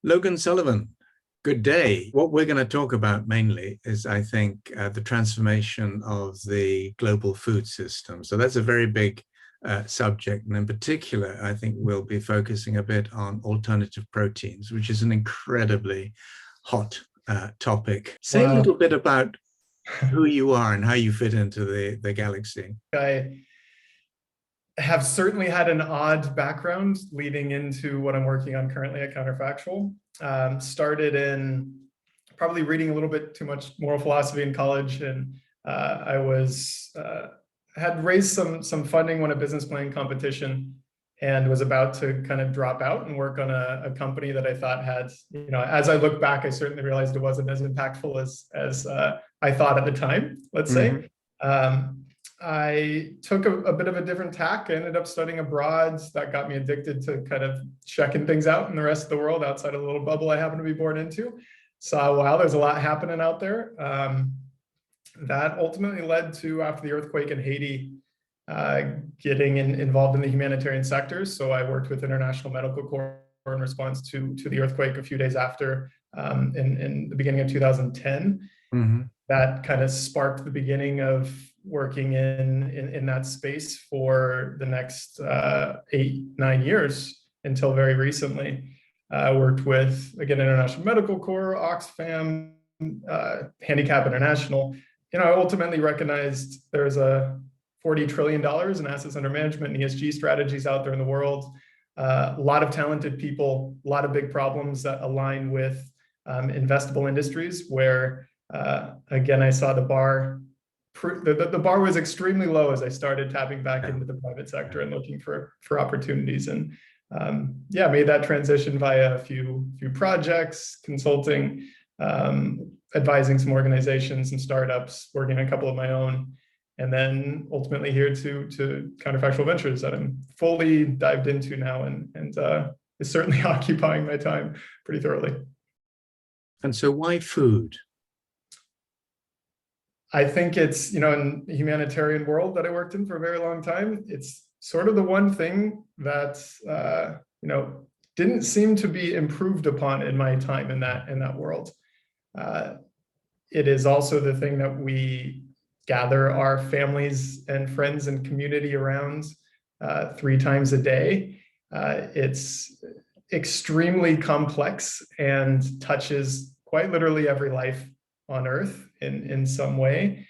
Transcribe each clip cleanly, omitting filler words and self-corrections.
Logan Sullivan, good day. What we're going to talk about mainly is, I think, the transformation of the global food system. So that's a very big subject. And in particular, I think we'll be focusing a bit on alternative proteins, which is an incredibly hot topic. Say a little bit about who you are and how you fit into the galaxy. I have certainly had an odd background leading into what I'm working on currently at Counterfactual. Started in probably reading a little bit too much moral philosophy in college, and I had raised some funding, won a business plan competition, and was about to kind of drop out and work on a company that I thought had, as I look back, I certainly realized it wasn't as impactful as I thought at the time, let's say. I took a bit of a different tack. I ended up studying abroad. That got me addicted to kind of checking things out in the rest of the world outside of the little bubble I happened to be born into. So, wow, there's a lot happening out there. That ultimately led to, after the earthquake in Haiti, getting involved in the humanitarian sectors. So I worked with International Medical Corps in response to the earthquake a few days after, in the beginning of 2010. That kind of sparked the beginning of working in that space for the next 8-9 years until very recently. I worked with, again, International Medical Corps, Oxfam, Handicap International. I ultimately recognized there's a $40 trillion in assets under management and ESG strategies out there in the world. A lot of talented people, a lot of big problems that align with investable industries where, again, I saw the bar was extremely low as I started tapping back into the private sector and looking for opportunities. And made that transition via a few projects, consulting, advising some organizations and startups, working on a couple of my own, and then ultimately here to Counterfactual Ventures that I'm fully dived into now and is certainly occupying my time pretty thoroughly. And so why food? I think it's, in the humanitarian world that I worked in for a very long time, it's sort of the one thing that, didn't seem to be improved upon in my time in that world. It is also the thing that we gather our families and friends and community around 3 times a day. It's extremely complex and touches quite literally every life on Earth in some way,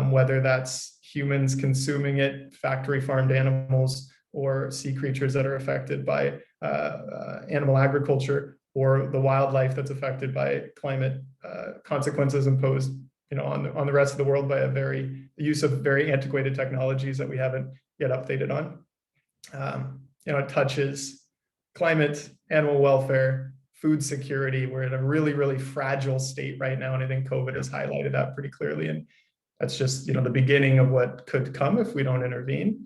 whether that's humans consuming it, factory farmed animals, or sea creatures that are affected by animal agriculture, or the wildlife that's affected by climate consequences imposed on the rest of the world by the use of very antiquated technologies that we haven't yet updated on. It touches climate, animal welfare, food security. We're in a really, really fragile state right now. And I think COVID has highlighted that pretty clearly. And that's just, the beginning of what could come if we don't intervene.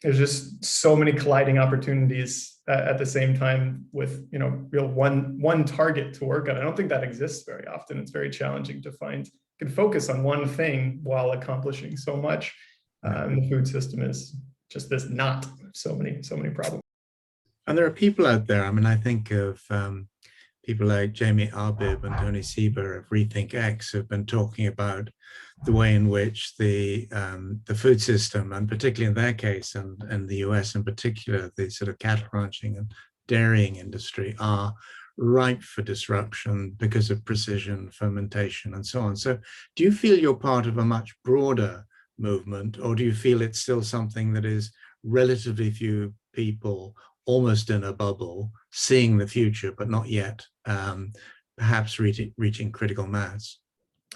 There's just so many colliding opportunities at the same time with, real one target to work on. I don't think that exists very often. It's very challenging to find, you can focus on one thing while accomplishing so much. And the food system is just this knot of so many problems. And there are people out there, I think of people like Jamie Arbib and Tony Sieber of Rethink X who've been talking about the way in which the food system, and particularly in their case, and the US in particular, the sort of cattle ranching and dairying industry are ripe for disruption because of precision, fermentation, and so on. So do you feel you're part of a much broader movement, or do you feel it's still something that is relatively few people almost in a bubble, seeing the future, but not yet perhaps reaching critical mass?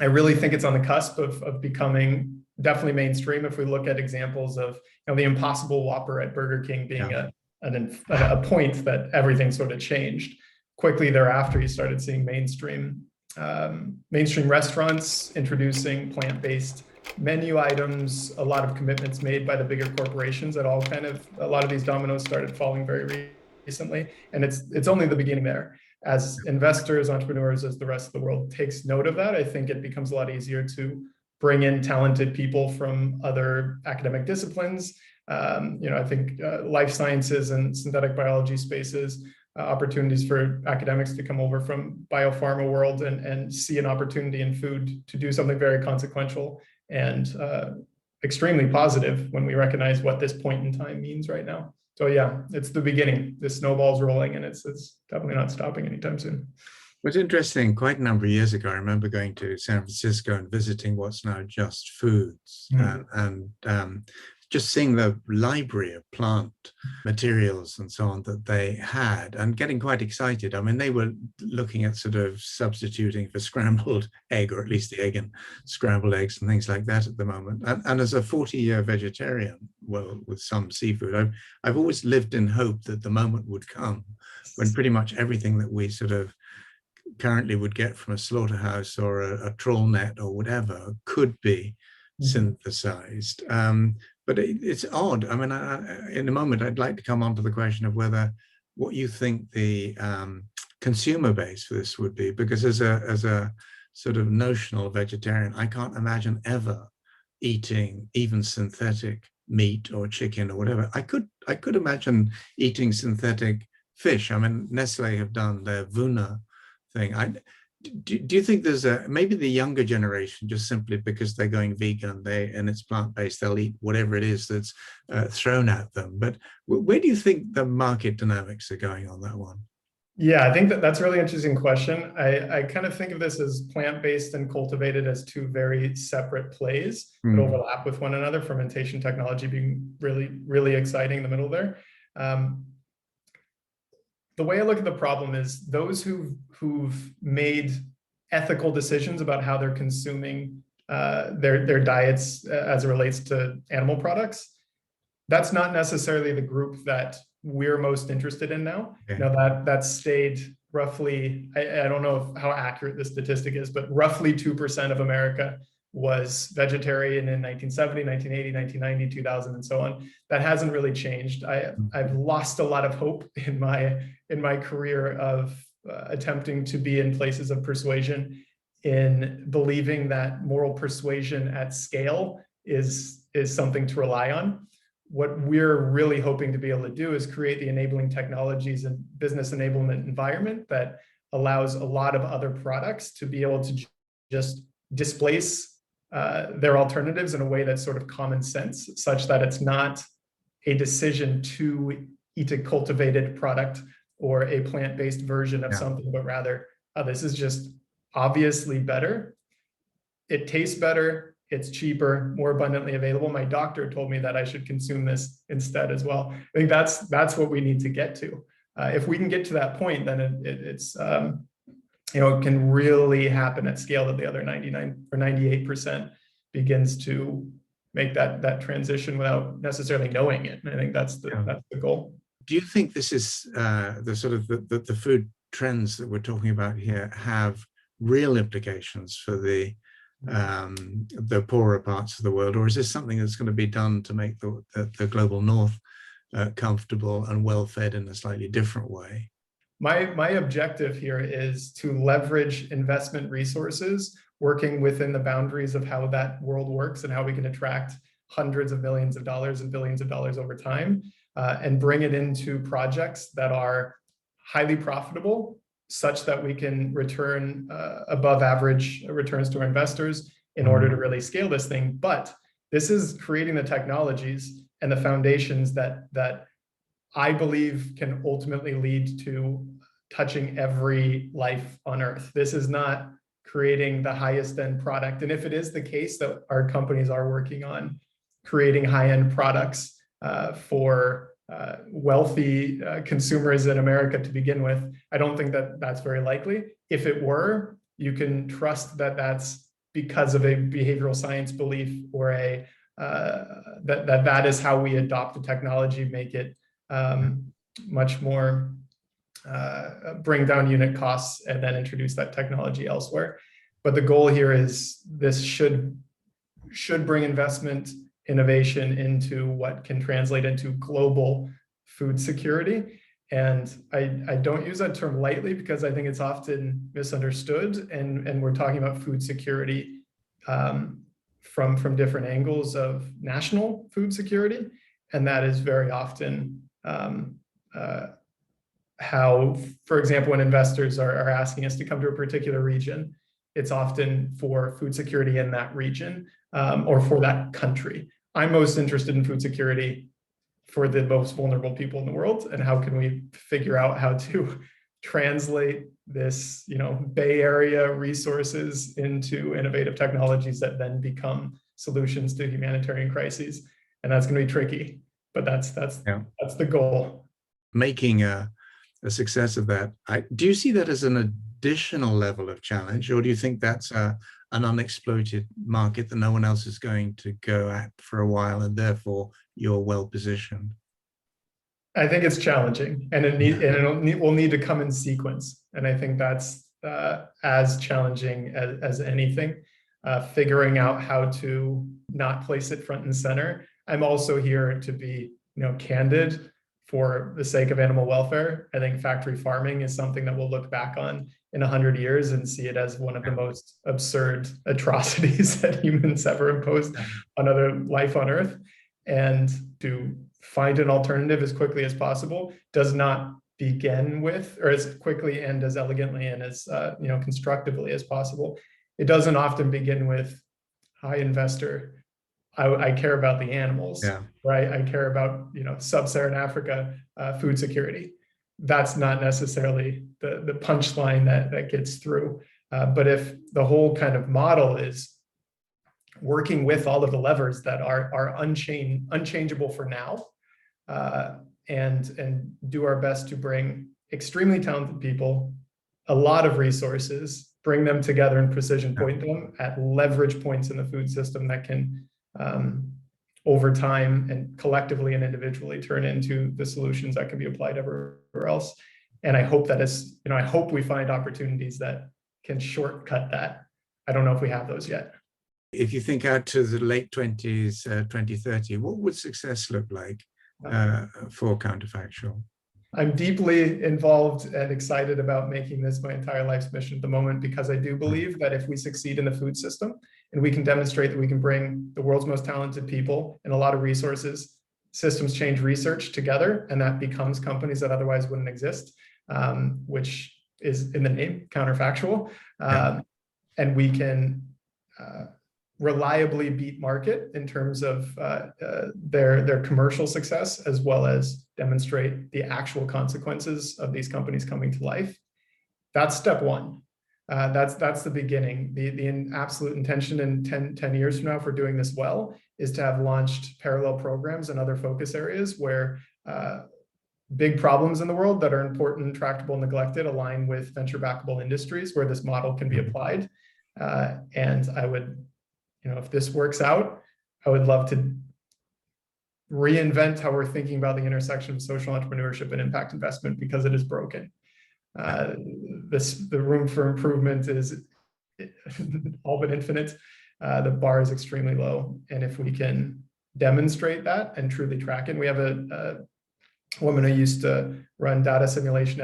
I really think it's on the cusp of becoming definitely mainstream. If we look at examples of the Impossible Whopper at Burger King being a point that everything sort of changed. Quickly thereafter, you started seeing mainstream restaurants introducing plant-based menu items, a lot of commitments made by the bigger corporations that a lot of these dominoes started falling very recently. And it's only the beginning there. As investors, entrepreneurs, as the rest of the world takes note of that, I think it becomes a lot easier to bring in talented people from other academic disciplines. I think life sciences and synthetic biology spaces opportunities for academics to come over from biopharma world and see an opportunity in food to do something very consequential and extremely positive when we recognize what this point in time means right now. So yeah, it's the beginning. The snowball's rolling, and it's definitely not stopping anytime soon. What's interesting, quite a number of years ago, I remember going to San Francisco and visiting what's now Just Foods, and just seeing the library of plant materials and so on that they had, and getting quite excited. I mean, they were looking at sort of substituting for scrambled egg, or at least the egg and scrambled eggs and things like that at the moment. And as a 40-year vegetarian, well, with some seafood, I've always lived in hope that the moment would come when pretty much everything that we sort of currently would get from a slaughterhouse or a trawl net or whatever could be synthesized. But it's odd. I mean, in a moment, I'd like to come on to the question of what you think the consumer base for this would be, because as a sort of notional vegetarian, I can't imagine ever eating even synthetic meat or chicken or whatever. I could imagine eating synthetic fish. I mean, Nestle have done their Vuna thing. Do you think there's maybe the younger generation, just simply because they're going vegan and it's plant-based, they'll eat whatever it is that's thrown at them? But where do you think the market dynamics are going on that one? Yeah, I think that's a really interesting question. I kind of think of this as plant-based and cultivated as two very separate plays that overlap with one another. Fermentation technology being really, really exciting in the middle there. The way I look at the problem is those who've made ethical decisions about how they're consuming their diets as it relates to animal products. That's not necessarily the group that we're most interested in now. Okay. That stayed roughly, I don't know how accurate the statistic is, but roughly 2% of America was vegetarian in 1970, 1980, 1990, 2000, and so on. That hasn't really changed. I've lost a lot of hope in my career of attempting to be in places of persuasion, in believing that moral persuasion at scale is something to rely on. What we're really hoping to be able to do is create the enabling technologies and business enablement environment that allows a lot of other products to be able to just displace their alternatives in a way that's sort of common sense, such that it's not a decision to eat a cultivated product or a plant-based version of something, but rather, this is just obviously better. It tastes better, it's cheaper, more abundantly available. My doctor told me that I should consume this instead as well. I think that's what we need to get to. If we can get to that point, then it's it can really happen at scale that the other 99 or 98% begins to make that transition without necessarily knowing it. And I think that's the goal. Do you think this is the sort of the food trends that we're talking about here have real implications for the poorer parts of the world, or is this something that's going to be done to make the global north comfortable and well-fed in a slightly different way? My objective here is to leverage investment resources working within the boundaries of how that world works and how we can attract hundreds of millions of dollars and billions of dollars over time, and bring it into projects that are highly profitable, such that we can return above average returns to our investors in order to really scale this thing. But this is creating the technologies and the foundations that I believe can ultimately lead to touching every life on Earth. This is not creating the highest end product. And if it is the case that our companies are working on creating high-end products for wealthy consumers in America to begin with, I don't think that that's very likely. If it were, you can trust that that's because of a behavioral science belief or that is how we adopt the technology, make it much more bring down unit costs and then introduce that technology elsewhere. But the goal here is this should bring investment innovation into what can translate into global food security. And I don't use that term lightly because I think it's often misunderstood. And we're talking about food security from different angles of national food security. And that is very often how, for example, when investors are asking us to come to a particular region, it's often for food security in that region, or for that country. I'm most interested in food security for the most vulnerable people in the world, and how can we figure out how to translate this, Bay Area resources into innovative technologies that then become solutions to humanitarian crises. And that's going to be tricky, but that's the goal. Making a success of that. Do you see that as an additional level of challenge, or do you think that's an unexploited market that no one else is going to go at for a while, and therefore you're well positioned? I think it's challenging, and it will need to come in sequence. And I think that's as challenging as anything, figuring out how to not place it front and center. I'm also here to be, candid. For the sake of animal welfare, I think factory farming is something that we'll look back on in 100 years and see it as one of the most absurd atrocities that humans ever imposed on other life on Earth. And to find an alternative as quickly as possible does not begin with, or as quickly and as elegantly and as constructively as possible. It doesn't often begin with, hi, investor, I care about the animals, right? I care about, sub-Saharan Africa food security. That's not necessarily the punchline that gets through. But if the whole kind of model is working with all of the levers that are unchangeable for now, and do our best to bring extremely talented people, a lot of resources, bring them together and precision point them at leverage points in the food system that can over time and collectively and individually turn into the solutions that can be applied everywhere else. And I hope I hope we find opportunities that can shortcut that. I don't know if we have those yet. If you think out to the late 20s, 2030, what would success look like for Counterfactual? I'm deeply involved and excited about making this my entire life's mission at the moment, because I do believe that if we succeed in the food system and we can demonstrate that we can bring the world's most talented people and a lot of resources, systems change research together, and that becomes companies that otherwise wouldn't exist, which is in the name, Counterfactual. And we can reliably beat market in terms of their commercial success, as well as demonstrate the actual consequences of these companies coming to life. That's step one. That's the beginning. The absolute intention in 10 years from now, if we're doing this well, is to have launched parallel programs and other focus areas where big problems in the world that are important, tractable, and neglected align with venture backable industries where this model can be applied. And I would, if this works out, I would love to reinvent how we're thinking about the intersection of social entrepreneurship and impact investment, because it is broken. The room for improvement is all but infinite. The bar is extremely low. And if we can demonstrate that and truly track it, we have a woman who used to run data simulation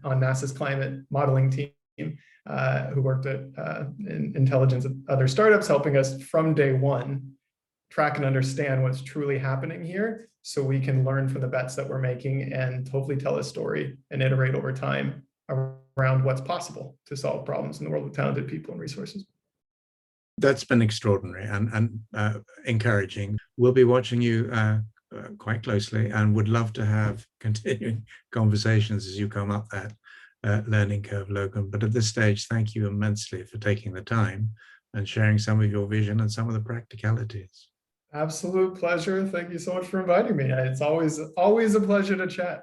on NASA's climate modeling team, who worked at intelligence at other startups, helping us from day one track and understand what's truly happening here, so we can learn from the bets that we're making and hopefully tell a story and iterate over time around what's possible to solve problems in the world with talented people and resources. That's been extraordinary and encouraging. We'll be watching you quite closely, and would love to have continuing conversations as you come up that learning curve, Logan. But at this stage, thank you immensely for taking the time and sharing some of your vision and some of the practicalities. Absolute pleasure. Thank you so much for inviting me. It's always a pleasure to chat.